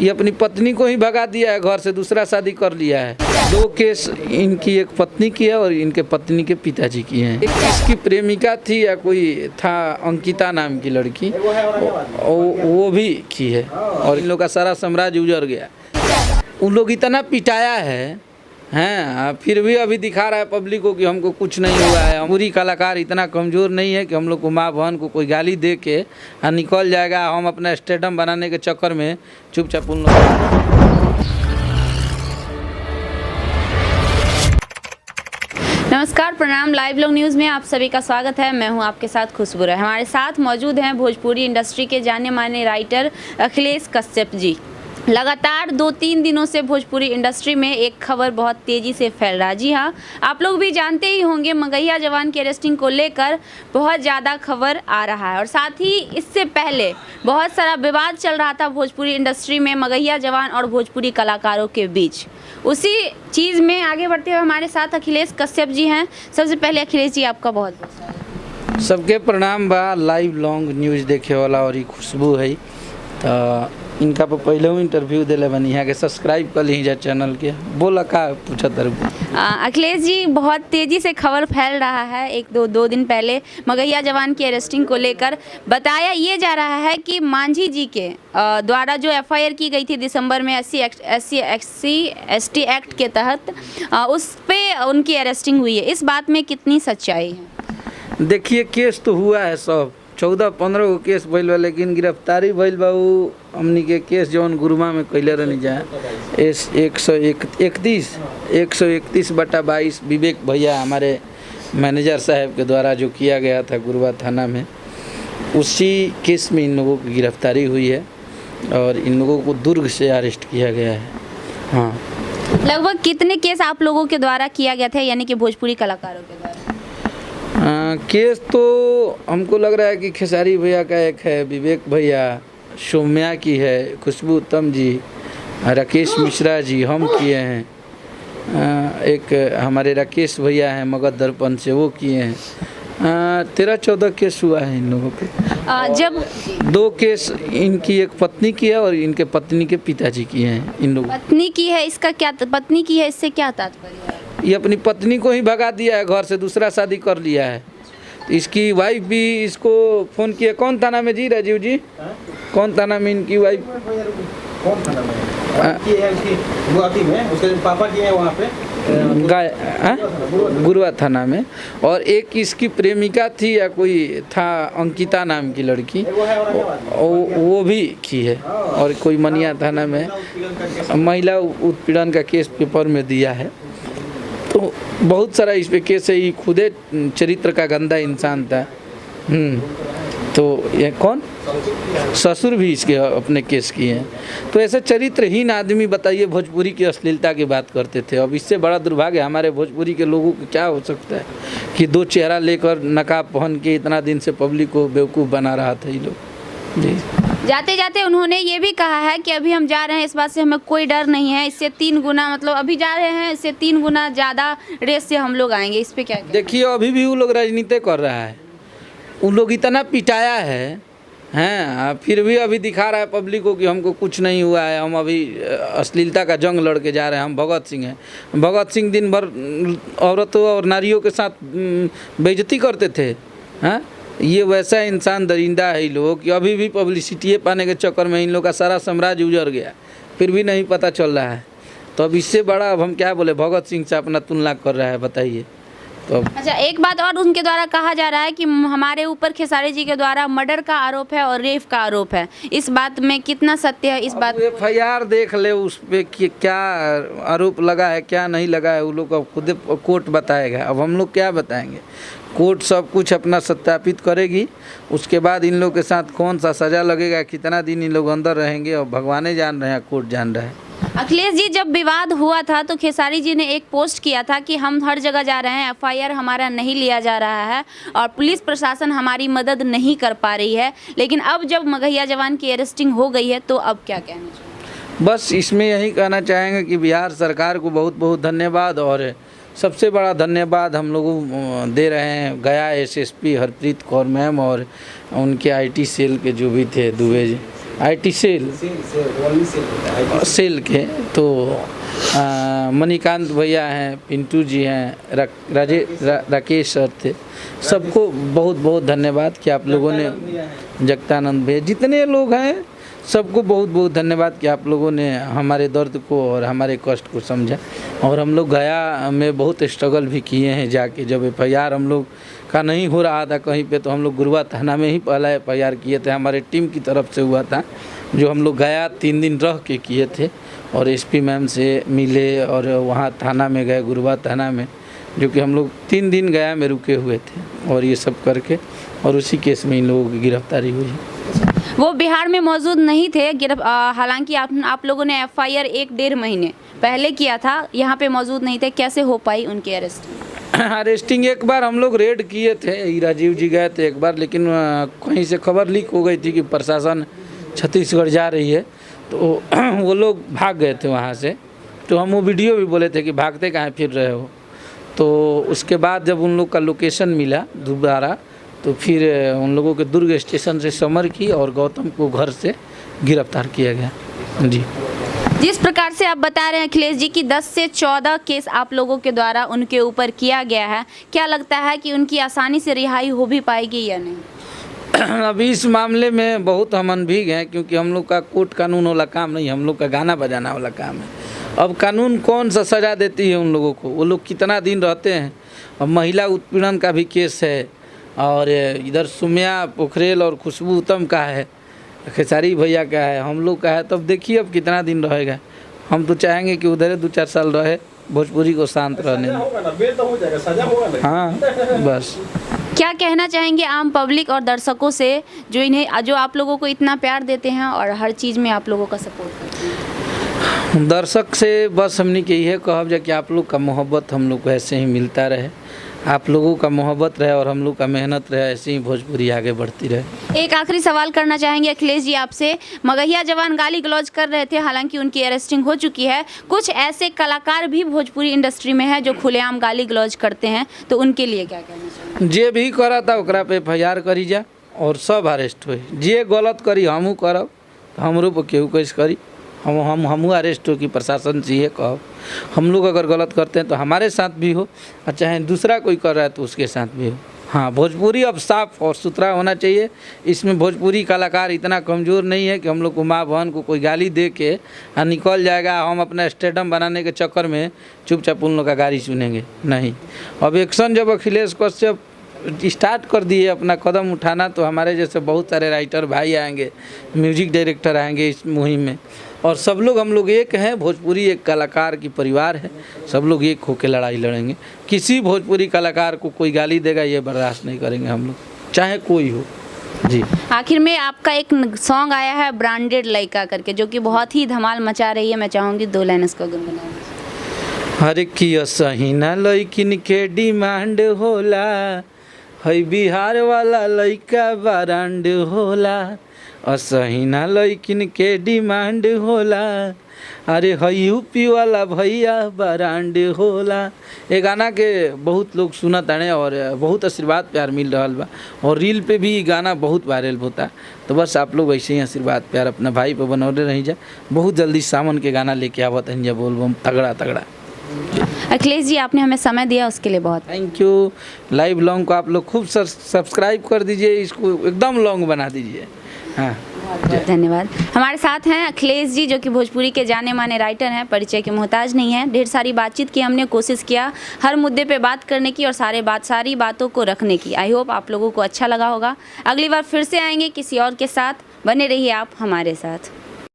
ये अपनी पत्नी को ही भगा दिया है, घर से दूसरा शादी कर लिया है। 2 केस इनकी एक पत्नी की है और इनके पत्नी के पिताजी की हैं। एक इसकी प्रेमिका थी या कोई था, अंकिता नाम की लड़की, वो भी की है और इन लोग का सारा साम्राज्य उजड़ गया। उन लोग इतना पिटाया है हैं, फिर भी अभी दिखा रहा है पब्लिक को कि हमको कुछ नहीं हुआ है। पूरी कलाकार इतना कमज़ोर नहीं है कि हम लोग को माँ बहन को कोई गाली दे के निकल जाएगा। हम अपना स्टेडियम बनाने के चक्कर में चुपचाप उन लोग। नमस्कार, प्रणाम। लाइव लोग न्यूज़ में आप सभी का स्वागत है। मैं हूं आपके साथ खुशबू राय। हमारे साथ मौजूद हैं भोजपुरी इंडस्ट्री के जाने माने राइटर अखिलेश कश्यप जी। लगातार 2-3 दिनों से भोजपुरी इंडस्ट्री में एक खबर बहुत तेज़ी से फैल रहा है। जी हाँ, आप लोग भी जानते ही होंगे, मगहिया जवान की अरेस्टिंग को लेकर बहुत ज़्यादा खबर आ रहा है और साथ ही इससे पहले बहुत सारा विवाद चल रहा था भोजपुरी इंडस्ट्री में मगहिया जवान और भोजपुरी कलाकारों के बीच। उसी चीज़ में आगे बढ़ते हुए हमारे साथ अखिलेश कश्यप जी हैं। सबसे पहले अखिलेश जी, आपका बहुत बहुत स्वागत। सबके प्रणाम बा। लाइव लॉन्ग न्यूज़ देखे वाला और खुशबू है तो इनका पर पहले इंटरव्यू दिले बनी यहाँ के सब्सक्राइब कर ली जा चैनल के। बोला का पूछा तरफ। अखिलेश जी, बहुत तेज़ी से खबर फैल रहा है। दो दिन पहले मगहिया जवान की अरेस्टिंग को लेकर बताया ये जा रहा है कि मांझी जी के द्वारा जो एफआईआर की गई थी दिसंबर में SC/ST एक्ट के तहत, उस पे उनकी अरेस्टिंग हुई है। इस बात में कितनी सच्चाई है? देखिए, केस तो हुआ है, सब 14-15 गो केस भइल बा, लेकिन गिरफ्तारी भइल बा उ हमनी के केस जौन गुरुमा में कैले रहनी जाए 131/22 विवेक भैया हमारे मैनेजर साहब के द्वारा जो किया गया था गुरुवा थाना में, उसी केस में इन लोगों की गिरफ्तारी हुई है और इन लोगों को दुर्ग से अरेस्ट किया गया है। हाँ, लगभग कितने केस आप लोगों के द्वारा किया गया था, यानी कि भोजपुरी कलाकारों के द्वारा? केस तो हमको लग रहा है कि खेसारी भैया का एक है, विवेक भैया, सौम्या की है, खुशबू उत्तम जी, राकेश मिश्रा जी, हम किए हैं, एक हमारे राकेश भैया हैं मगध दर्पण से, वो किए हैं। 13-14 केस हुआ है इन लोगों पे। जब 2 केस इनकी एक पत्नी की है और इनके पत्नी के पिताजी की हैं। इन लोग पत्नी की है, इसका क्या पत्नी की है, इससे क्या तात्पर्य है? ये अपनी पत्नी को ही भगा दिया है, घर से दूसरा शादी कर लिया है। इसकी वाइफ भी इसको फ़ोन किया। कौन थाना में जी, राजीव जी? कौन थाना में इनकी वाइफ? कौन थाना में की है? उसकी गुवाहाटी में, उसके पापा की है वहाँ पे गुरुआ थाना में। और एक इसकी प्रेमिका थी या कोई था, अंकिता नाम की लड़की, वो भी की है और कोई मनिया थाना में महिला उत्पीड़न का केस पेपर में दिया है। तो बहुत सारा इस पे केस है। ये खुदे चरित्र का गंदा इंसान था। तो ये कौन ससुर भी इसके अपने केस किए हैं। तो ऐसे चरित्रहीन आदमी, बताइए, भोजपुरी की अश्लीलता की बात करते थे। अब इससे बड़ा दुर्भाग्य हमारे भोजपुरी के लोगों को क्या हो सकता है कि 2 चेहरा लेकर नकाब पहन के इतना दिन से पब्लिक को बेवकूफ़ बना रहा था ये लोग जी। जाते जाते उन्होंने ये भी कहा है कि अभी हम जा रहे हैं, इस बात से हमें कोई डर नहीं है, इससे 3 गुना, मतलब अभी जा रहे हैं, इससे 3 गुना ज़्यादा रेस से हम लोग आएंगे। इस पे क्या? देखिए, अभी भी वो लोग राजनीति कर रहा है। उन लोग इतना पिटाया है हैं, फिर भी अभी दिखा रहा है पब्लिक को कि हमको कुछ नहीं हुआ है, हम अभी अश्लीलता का जंग लड़ के जा रहे हैं, हम भगत सिंह हैं। भगत सिंह दिन भर औरतों और नारियों के साथ बेइज्जती करते थे। हैं, ये वैसा इंसान दरिंदा है ये लोग कि अभी भी पब्लिसिटी पाने के चक्कर में इन लोग का सारा साम्राज्य उजड़ गया, फिर भी नहीं पता चल रहा है। तो अब इससे बड़ा अब हम क्या बोले, भगत सिंह से अपना तुलना कर रहा है, बताइए। तो अच्छा, एक बात और उनके द्वारा कहा जा रहा है कि हमारे ऊपर खेसारी जी के द्वारा मर्डर का आरोप है और रेप का आरोप है। इस बात में कितना सत्य है? इस बात FIR देख ले, उस पर क्या आरोप लगा है, क्या नहीं लगा है, वो लोग अब खुद कोर्ट बताएगा। अब हम लोग क्या बताएंगे? कोर्ट सब कुछ अपना सत्यापित करेगी, उसके बाद इन लोग के साथ कौन सा सज़ा लगेगा, कितना दिन इन लोग अंदर रहेंगे, और भगवान जान रहे हैं, कोर्ट जान रहा है। अखिलेश जी, जब विवाद हुआ था तो खेसारी जी ने एक पोस्ट किया था कि हम हर जगह जा रहे हैं, FIR हमारा नहीं लिया जा रहा है और पुलिस प्रशासन हमारी मदद नहीं कर पा रही है। लेकिन अब जब मगहिया जवान की अरेस्टिंग हो गई है तो अब क्या कहना चाहिए? बस इसमें यही कहना चाहेंगे कि बिहार सरकार को बहुत बहुत धन्यवाद, और सबसे बड़ा धन्यवाद हम लोग दे रहे हैं गया SSP हरप्रीत कौर मैम और उनके IT सेल के जो भी थे Dubey ji, IT cell only cell होता है। सेल के। तो मणिकांत भैया हैं, पिंटू जी हैं, राकेश सर थे, सबको बहुत बहुत धन्यवाद कि आप लोगों ने, जगतानंद भैया, जितने लोग हैं सबको बहुत बहुत धन्यवाद कि आप लोगों ने हमारे दर्द को और हमारे कष्ट को समझा। और हम लोग गया में बहुत स्ट्रगल भी किए हैं जाके। जब FIR हम लोग का नहीं हो रहा था कहीं पे, तो हम लोग गुरुआ थाना में ही पहला FIR किए थे, हमारे टीम की तरफ से हुआ था, जो हम लोग गया 3 दिन रह के किए थे। और SP मैम से मिले और वहाँ थाना में गए, गुरुआ थाना में, जो कि हम लोग 3 दिन गया में रुके हुए थे और ये सब करके, और उसी केस में इन लोगों की गिरफ्तारी हुई। वो बिहार में मौजूद नहीं थे, हालांकि आप लोगों ने FIR 1-1.5 महीने पहले किया था, यहाँ पे मौजूद नहीं थे, कैसे हो पाई उनकी अरेस्टिंग? एक बार हम लोग रेड किए थे, राजीव जी गए थे एक बार, लेकिन कहीं से खबर लीक हो गई थी कि प्रशासन छत्तीसगढ़ जा रही है, तो वो लोग भाग गए थे वहाँ से। तो हम वो वीडियो भी बोले थे कि भागते कहाँ फिर रहे हो। तो उसके बाद जब उन लोग का लोकेशन मिला दोबारा, तो फिर उन लोगों के दुर्ग स्टेशन से समर की और गौतम को घर से गिरफ्तार किया गया। जी, जिस प्रकार से आप बता रहे हैं अखिलेश जी कि 10 से 14 केस आप लोगों के द्वारा उनके ऊपर किया गया है, क्या लगता है कि उनकी आसानी से रिहाई हो भी पाएगी या नहीं? अभी इस मामले में बहुत हम अनभिज्ञ हैं, क्योंकि हम लोग का कोर्ट कानून वाला काम नहीं, हम लोग का गाना बजाना वाला काम है। अब कानून कौन सा सज़ा देती है उन लोगों को, वो लोग कितना दिन रहते हैं। अब महिला उत्पीड़न का भी केस है, और इधर सुम्या पोखरेल और खुशबू उत्तम का है, खेसारी भैया का है, हम लोग का है। तब देखिए अब कितना दिन रहेगा। हम तो चाहेंगे कि उधर 2-4 साल रहे, भोजपुरी को शांत रहने में। हाँ, बस। क्या कहना चाहेंगे आम पब्लिक और दर्शकों से, जो आप लोगों को इतना प्यार देते हैं और हर चीज़ में आप लोगों का सपोर्ट करते हैं? दर्शक से बस हमने के यही कहब जा कि आप लोग का मोहब्बत हम लोग को ऐसे ही मिलता रहे, आप लोगों का मोहब्बत रहे और हम लोग का मेहनत रहे, ऐसे ही भोजपुरी आगे बढ़ती रहे। एक आखिरी सवाल करना चाहेंगे अखिलेश जी आपसे। मगहिया जवान गाली गलौज कर रहे थे, हालांकि उनकी अरेस्टिंग हो चुकी है। कुछ ऐसे कलाकार भी भोजपुरी इंडस्ट्री में हैं जो खुलेआम गाली गलौज करते हैं, तो उनके लिए क्या कहना चाहिए? जे भी करा था ओकरा पे FIR करी जा और सब अरेस्ट हो। जे गलत करी हमू करब, तो हमरो पर केहू कैसे करी, हमू अरेस्ट हो कि प्रशासन से ये कहो। हम लोग अगर गलत करते हैं तो हमारे साथ भी हो, और चाहे दूसरा कोई कर रहा है तो उसके साथ भी हो। हाँ, भोजपुरी अब साफ और सुथरा होना चाहिए। इसमें भोजपुरी कलाकार इतना कमज़ोर नहीं है कि हम लोग को माँ बहन को कोई गाली दे के निकल जाएगा, हम अपना स्टेडियम बनाने के चक्कर में चुपचाप उन लोग का गाली सुनेंगे नहीं। अब एक्शन जब अखिलेश कश्यप स्टार्ट कर दिए अपना कदम उठाना, तो हमारे जैसे बहुत सारे राइटर भाई आएंगे, म्यूजिक डायरेक्टर आएंगे इस मुहिम में, और सब लोग हम लोग एक हैं। भोजपुरी एक कलाकार की परिवार है, सब लोग एक होकर लड़ाई लड़ेंगे। किसी भोजपुरी कलाकार को कोई गाली देगा ये बर्दाश्त नहीं करेंगे हम लोग, चाहे कोई हो। जी, आखिर में आपका एक सॉन्ग आया है ब्रांडेड लड़का करके, जो कि बहुत ही धमाल मचा रही है, मैं चाहूँगी 2 लाइन इसको गुनगुनाएं। हर की सहीना लड़किन के डिमांड होला, है बिहार वाला लड़का ब्रांड होला, असहीना लड़किन के डिमांड होला, अरे है यूपी वाला भैया ब्रांड होला। ये गाना के बहुत लोग सुनत आने और बहुत आशीर्वाद प्यार मिल रहा बा, और रील पे भी गाना बहुत वायरल होता। तो बस आप लोग ऐसे ही आशीर्वाद प्यार अपना भाई पे बनौले रही जा। बहुत जल्दी सावन के गाना लेके आवत हैं जब बोलबम तगड़ा तगड़ा। अखिलेश जी, आपने हमें समय दिया उसके लिए बहुत थैंक यू। लाइव लॉन्ग को आप लोग खूब सब्सक्राइब कर दीजिए, इसको एकदम लॉन्ग बना दीजिए। हाँ, बहुत धन्यवाद। हमारे साथ हैं अखिलेश जी, जो कि भोजपुरी के जाने माने राइटर हैं, परिचय के मोहताज नहीं हैं। ढेर सारी बातचीत की हमने, कोशिश किया हर मुद्दे पे बात करने की और सारी बातों को रखने की। आई होप आप लोगों को अच्छा लगा होगा। अगली बार फिर से आएंगे किसी और के साथ, बने रहिए आप हमारे साथ।